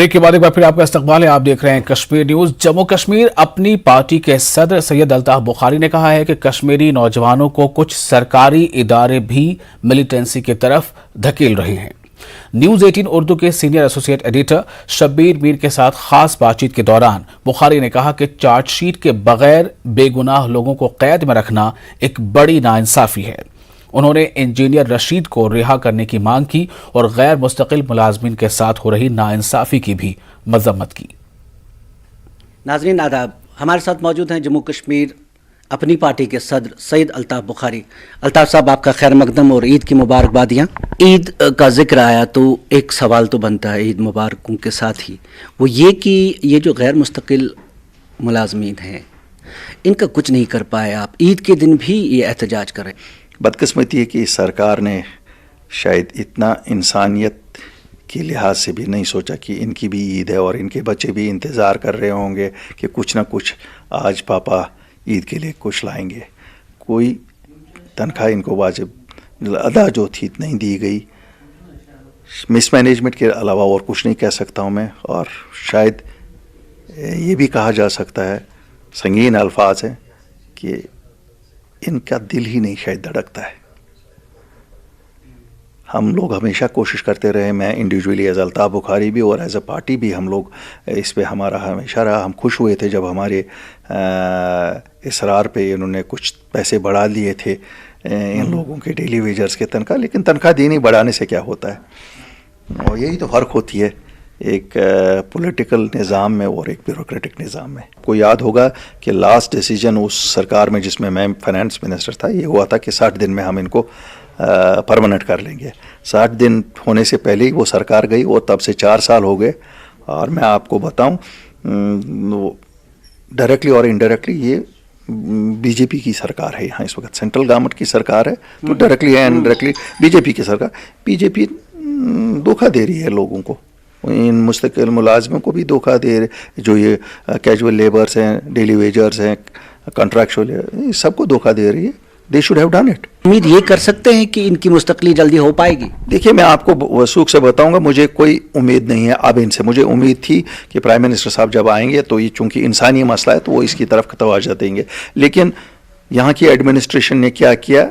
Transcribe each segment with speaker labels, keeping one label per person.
Speaker 1: Break के बाद एक बार फिर आपका इस्तकबाल है। आप देख रहे हैं कश्मीर न्यूज। जम्मू कश्मीर अपनी पार्टी के सदर सैयद अल्ताफ बुखारी ने कहा है कि कश्मीरी नौजवानों को कुछ सरकारी इदारे भी मिलिटेंसी की तरफ धकेल रहे हैं। न्यूज 18 उर्दू के senior associate editor Shabbir Mir के साथ खास बातचीत के दौरान बुखारी ने कहा कि चार्जशीट के बगैर बेगुनाह लोगों को कैद में रखना एक बड़ी नाइंसाफी है। उन्होंने इंजीनियर रशीद को रिहा करने की मांग की और गैर मुस्तकिल मुलाजमीन के साथ हो रही नाइंसाफी की भी मजम्मत की।
Speaker 2: नाज़रीन आदाब, हमारे साथ मौजूद हैं जम्मू कश्मीर अपनी पार्टी के सदर सैयद अल्ताफ बुखारी। अल्ताफ साहब, आपका खैर मकदम और ईद की मुबारकबादियाँ। ईद का जिक्र आया तो एक सवाल तो बनता है ईद मुबारकों के साथ ही, वो ये कि ये जो गैर मुस्तकिल मुलाजमीन हैं इनका कुछ नहीं कर पाए आप, ईद के दिन भी ये एहतजाज करें।
Speaker 3: बदकिस्मती है कि सरकार ने शायद इतना इंसानियत के लिहाज से भी नहीं सोचा कि इनकी भी ईद है और इनके बच्चे भी इंतज़ार कर रहे होंगे कि कुछ ना कुछ आज पापा ईद के लिए कुछ लाएंगे। कोई तनख्वाह इनको वाजिब अदा जो थी नहीं दी गई। मिसमैनेजमेंट के अलावा और कुछ नहीं कह सकता हूँ मैं। और शायद ये भी कहा जा सकता है, संगीन अल्फाज हैं, कि इनका दिल ही नहीं शायद धड़कता है। हम लोग हमेशा कोशिश करते रहे, मैं इंडिविजुअली एज अल्ताफ बुखारी भी और एज अ पार्टी भी, हम लोग इस पे हमारा हमेशा रहा। हम खुश हुए थे जब हमारे इसरार पे इन्होंने कुछ पैसे बढ़ा लिए थे इन लोगों के डेली वेजर्स के तनख्वाह, लेकिन तनख्वाह देनी बढ़ाने से क्या होता है। और यही तो फ़र्क होती है एक पॉलिटिकल निज़ाम में और एक ब्यूरोक्रेटिक निज़ाम में। को याद होगा कि लास्ट डिसीजन उस सरकार में जिसमें मैं फाइनेंस मिनिस्टर था, ये हुआ था कि 60 दिन में हम इनको परमानेंट कर लेंगे। 60 दिन होने से पहले ही वो सरकार गई और तब से 4 साल हो गए। और मैं आपको बताऊं, डायरेक्टली और इनडायरेक्टली ये बीजेपी की सरकार है यहाँ इस वक्त, सेंट्रल गवर्नमेंट की सरकार है, तो डायरेक्टली या इनडायरेक्टली बीजेपी की सरकार। बीजेपी धोखा दे रही है लोगों को, इन मुस्तकिल मुलाजमों को भी धोखा दे रहे, जो ये कैजुअल लेबर्स हैं, डेली वेजर्स हैं, कॉन्ट्रैक्चुअल, सबको धोखा दे रही है। They should have done it.
Speaker 2: उम्मीद ये कर सकते हैं कि इनकी मुस्तकली जल्दी हो पाएगी?
Speaker 3: देखिए, मैं आपको वसूख से बताऊंगा, मुझे कोई उम्मीद नहीं है अब इनसे। मुझे उम्मीद थी कि प्राइम मिनिस्टर साहब जब आएंगे तो ये चूंकि इंसानी मसला है तो वो इसकी तरफ तवज्जो देंगे। लेकिन यहाँ की एडमिनिस्ट्रेशन ने क्या किया,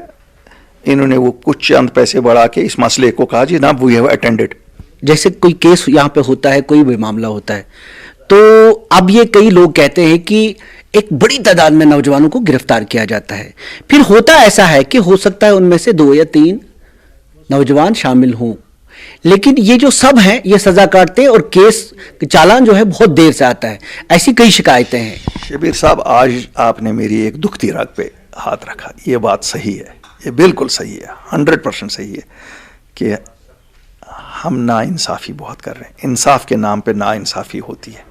Speaker 3: इन्होंने वो कुछ चंद पैसे बढ़ा के इस मसले को कहा जी ना वी हैव अटेंडेड।
Speaker 2: जैसे कोई केस यहाँ पे होता है, कोई भी मामला होता है, तो अब ये कई लोग कहते हैं कि एक बड़ी तादाद में नौजवानों को गिरफ्तार किया जाता है, फिर होता ऐसा है कि हो सकता है उनमें से 2 या 3 नौजवान शामिल हों, लेकिन ये जो सब हैं ये सजा काटते हैं और केस चालान जो है बहुत देर से आता है। ऐसी कई शिकायतें हैं।
Speaker 3: शबीर साहब, आज आपने मेरी एक दुखती राग पे हाथ रखा। ये बात सही है, ये बिल्कुल सही है, 100% सही है कि हम नाइंसाफ़ी बहुत कर रहे हैं। इंसाफ के नाम पे नाइंसाफ़ी होती है।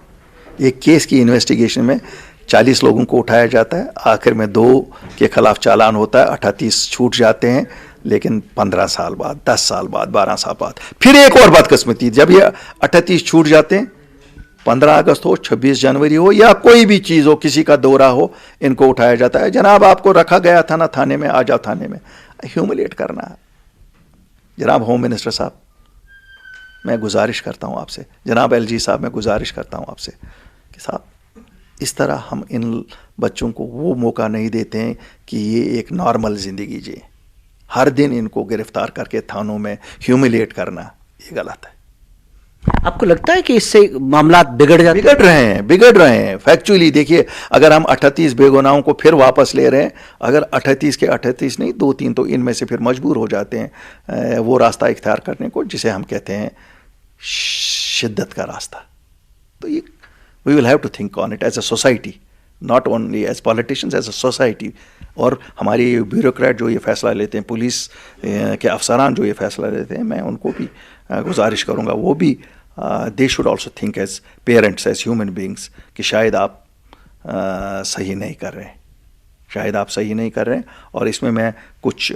Speaker 3: एक केस की इन्वेस्टिगेशन में 40 लोगों को उठाया जाता है, आखिर में 2 के खिलाफ चालान होता है, 38 छूट जाते हैं, लेकिन 15 साल बाद, 10 साल बाद, 12 साल बाद फिर एक और बदकिस्मती, जब ये 38 छूट जाते हैं, 15 अगस्त हो, 26 जनवरी हो या कोई भी चीज़ हो, किसी का दौरा हो, इनको उठाया जाता है। जनाब आपको रखा गया था ना थाने में, आ जाओ थाने में। ह्यूमिलेट करना। जनाब होम मिनिस्टर साहब, मैं गुजारिश करता हूँ आपसे, जनाब एलजी साहब, मैं गुजारिश करता हूँ आपसे कि साहब इस तरह हम इन बच्चों को वो मौका नहीं देते हैं कि ये एक नॉर्मल ज़िंदगी जिए। हर दिन इनको गिरफ्तार करके थानों में ह्यूमिलेट करना, ये गलत है।
Speaker 2: आपको लगता है कि इससे मामला बिगड़
Speaker 3: रहे हैं फैक्चुअली। देखिए, अगर हम 38 बेगुनाहों को फिर वापस ले रहे हैं, अगर 38 के 38 नहीं 2-3 तो इनमें से फिर मजबूर हो जाते हैं वो रास्ता इख्तियार करने को जिसे हम कहते हैं शिद्दत का रास्ता। तो ये we will have to think on it as a society, not only as politicians, as a society. और हमारी ब्यूरोक्रेट जो ये फैसला लेते हैं, पुलिस के अफसरान जो ये फैसला लेते हैं, मैं उनको भी गुजारिश करूँगा वो भी they should also think as parents, as human beings, कि शायद आप सही नहीं कर रहे हैं, शायद आप सही नहीं कर रहे हैं। और इसमें मैं कुछ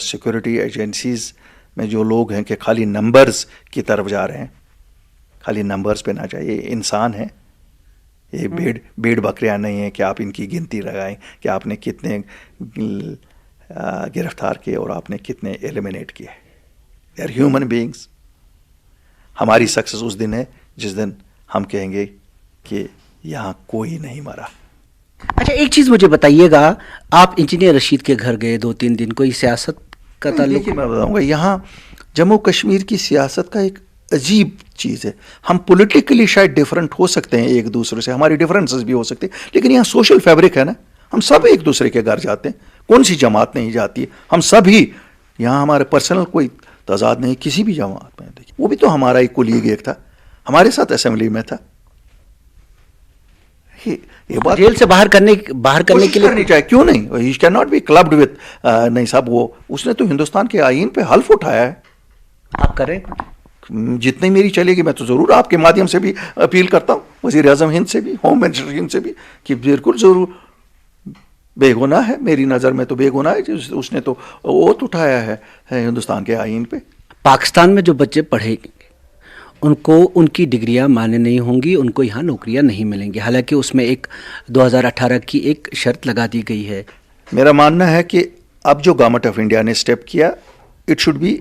Speaker 3: सिक्योरिटी एजेंसीज़ में जो लोग हैं कि खाली नंबर्स की तरफ जा रहे हैं, खाली नंबर्स पे ना चाहिए। इंसान है, ये भेड़ बकरियां नहीं है कि आप इनकी गिनती लगाएं कि आपने कितने गिरफ्तार किए और आपने कितने एलिमिनेट किए। They are human beings. हमारी सक्सेस उस दिन है जिस दिन हम कहेंगे कि यहाँ कोई नहीं मरा।
Speaker 2: अच्छा, एक चीज़ मुझे बताइएगा, आप इंजीनियर रशीद के घर गए 2-3 दिन, कोई सियासत का ताल्लुक?
Speaker 3: देखिए, मैं बताऊँगा, यहाँ जम्मू कश्मीर की सियासत का एक अजीब चीज़ है। हम पॉलिटिकली शायद डिफरेंट हो सकते हैं एक दूसरे से, हमारी डिफरेंसेस भी हो सकते हैं, लेकिन यहाँ सोशल फैब्रिक है ना, हम सब एक दूसरे के घर जाते हैं, कौन सी जमात नहीं जाती है, हम सब ही यहाँ, हमारे पर्सनल कोई तजाद नहीं किसी भी जमात में। देखिए, वो भी तो हमारा एक कोलीग एक था, हमारे साथ असेंबली में था। ये बात
Speaker 2: जेल से बाहर करने के लिए
Speaker 3: करनी चाहिए, क्यों नहीं? He can not be clubbed with, नहीं साहब, वो उसने तो हिंदुस्तान के आईन पे हल्फ उठाया है।
Speaker 2: आप करें?
Speaker 3: जितनी मेरी चलेगी मैं तो ज़रूर आपके माध्यम से भी अपील करता हूँ, वज़ीर आज़म हिंद से भी, होम मिनिस्टर हिंद से भी, कि बिल्कुल ज़रूर बेगुनाह है, मेरी नज़र में तो बेगुनाह है, उसने तो ओथ उठाया है हिंदुस्तान के आईन पे।
Speaker 2: पाकिस्तान में जो बच्चे पढ़ेंगे उनको उनकी डिग्रियां मान्य नहीं होंगी, उनको यहाँ नौकरियां नहीं मिलेंगी, हालांकि उसमें एक 2018 की एक शर्त लगा दी गई है।
Speaker 3: मेरा मानना है कि अब जो गवर्नमेंट ऑफ इंडिया ने स्टेप किया, it should be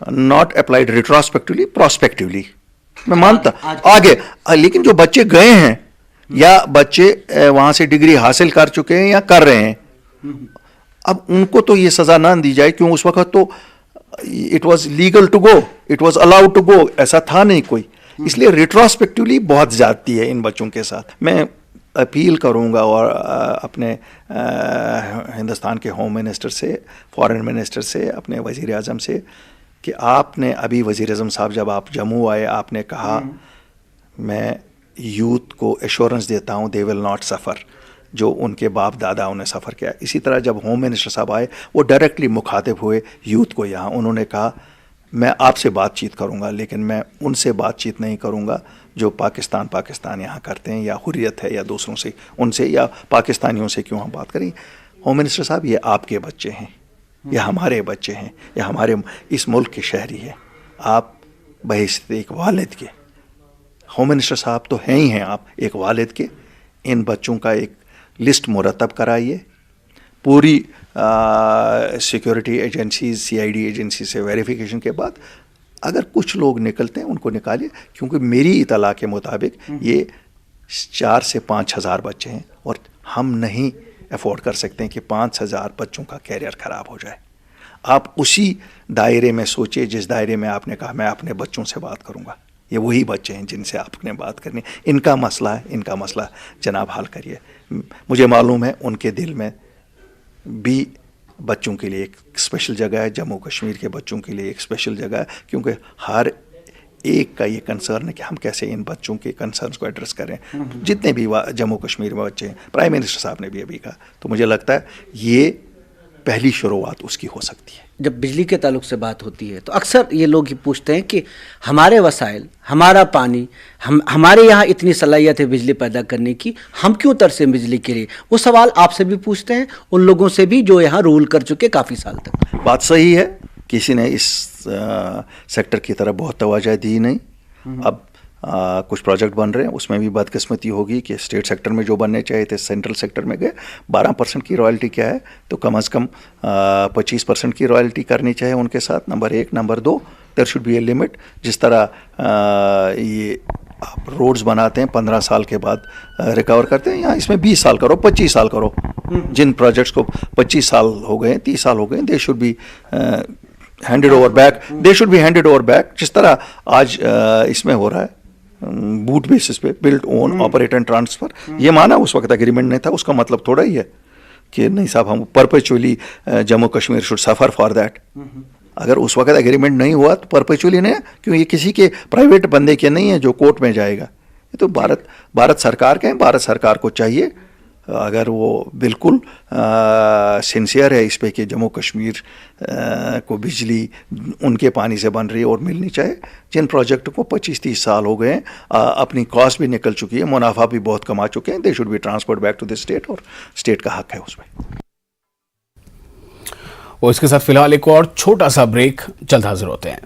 Speaker 3: not applied retrospectively, prospectively. मैं मानता आगे, लेकिन जो बच्चे गए हैं या बच्चे वहाँ से डिग्री हासिल कर चुके हैं या कर रहे हैं, अब उनको तो ये सज़ा ना दी जाए, क्यों? उस वक्त तो it was legal to go, it was allowed to go, ऐसा था नहीं कोई, इसलिए रिट्रोस्पेक्टिवली बहुत ज़्यादती है इन बच्चों के साथ। मैं अपील करूंगा और अपने हिंदुस्तान के होम मिनिस्टर से, फॉरेन मिनिस्टर से, अपने वज़ीर आज़म से, कि आपने अभी वज़ीर आज़म साहब जब आप जम्मू आए, आपने कहा मैं यूथ को एश्योरेंस देता हूँ दे विल नॉट सफ़र, जो उनके बाप दादा उन्हें सफ़र किया। इसी तरह जब होम मिनिस्टर साहब आए, वो डायरेक्टली मुखातिब हुए यूथ को यहाँ, उन्होंने कहा मैं आपसे बातचीत करूँगा, लेकिन मैं उनसे बातचीत नहीं करूँगा जो पाकिस्तान यहाँ करते हैं, या हुर्रियत है या दूसरों से, उनसे या पाकिस्तानियों से क्यों हम बात करें। होम मिनिस्टर साहब, ये आपके बच्चे हैं, या हमारे बच्चे हैं, या हमारे इस मुल्क के शहरी हैं, आप बहैसियत एक वालिद के, होम मिनिस्टर साहब तो हैं ही हैं आप, एक वालिद के, इन बच्चों का एक लिस्ट मुरतब कराइए, पूरी सिक्योरिटी एजेंसीज, CID एजेंसी से वेरिफिकेशन के बाद अगर कुछ लोग निकलते हैं उनको निकालिए, क्योंकि मेरी इतला के मुताबिक ये 4 से 5 हज़ार बच्चे हैं, और हम नहीं अफोर्ड कर सकते हैं कि 5 हज़ार बच्चों का कैरियर ख़राब हो जाए। आप उसी दायरे में सोचिए जिस दायरे में आपने कहा मैं अपने बच्चों से बात करूँगा, ये वही बच्चे हैं जिनसे आपने बात करनी, इनका मसला है, इनका मसला जनाब हल करिए। मुझे मालूम है उनके दिल में भी बच्चों के लिए एक स्पेशल जगह है, जम्मू कश्मीर के बच्चों के लिए एक स्पेशल जगह है, क्योंकि हर एक का ये कंसर्न है कि हम कैसे इन बच्चों के कंसर्न्स को एड्रेस करें, जितने भी जम्मू कश्मीर में बच्चे हैं। प्राइम मिनिस्टर साहब ने भी अभी कहा, तो मुझे लगता है ये पहली शुरुआत उसकी हो सकती है।
Speaker 2: जब बिजली के ताल्लुक से बात होती है तो अक्सर ये लोग ही पूछते हैं कि हमारे वसाइल, हमारा पानी, हमारे यहाँ इतनी सलाहियत है बिजली पैदा करने की, हम क्यों तरसें बिजली के लिए? वो सवाल आपसे भी पूछते हैं, उन लोगों से भी जो यहाँ रूल कर चुके काफ़ी साल तक।
Speaker 3: बात सही है, किसी ने इस सेक्टर की तरफ बहुत तवज्जो दी नहीं। अब कुछ प्रोजेक्ट बन रहे हैं, उसमें भी बदकिस्मती होगी कि स्टेट सेक्टर में जो बनने चाहिए थे सेंट्रल सेक्टर में गए। 12% की रॉयल्टी क्या है, तो कम से कम 25% की रॉयल्टी करनी चाहिए उनके साथ, number 1। Number 2, there should be a limit. जिस तरह ये आप रोड्स बनाते हैं 15 साल के बाद रिकवर करते हैं, यहाँ इसमें 20 साल करो, 25 साल करो। जिन प्रोजेक्ट्स को 25 साल हो गए, 30 साल हो गए, दे should be handed over back, they should be handed over back. जिस तरह आज इसमें हो रहा है बूट बेसिस पे, build own operate and transfer, ये माना उस वक्त एग्रीमेंट नहीं था, उसका मतलब थोड़ा ही है कि नहीं साहब हम perpetually Jammu Kashmir should suffer for that. अगर उस वक्त एग्रीमेंट नहीं हुआ तो परपेचुअली नहीं है, क्यों ये किसी के प्राइवेट बंदे के नहीं है जो कोर्ट में जाएगा, ये तो भारत सरकार के हैं। भारत सरकार को चाहिए, अगर वो बिल्कुल सिंसियर है इस पे कि जम्मू कश्मीर को बिजली उनके पानी से बन रही है और मिलनी चाहिए। जिन प्रोजेक्ट को 25-30 साल हो गए हैं, अपनी कॉस्ट भी निकल चुकी है, मुनाफा भी बहुत कमा चुके हैं, they should be transferred back to the state, और स्टेट का हक है उसमें।
Speaker 1: और इसके साथ फिलहाल एक और छोटा सा ब्रेक, जल्द हाजिर होते हैं।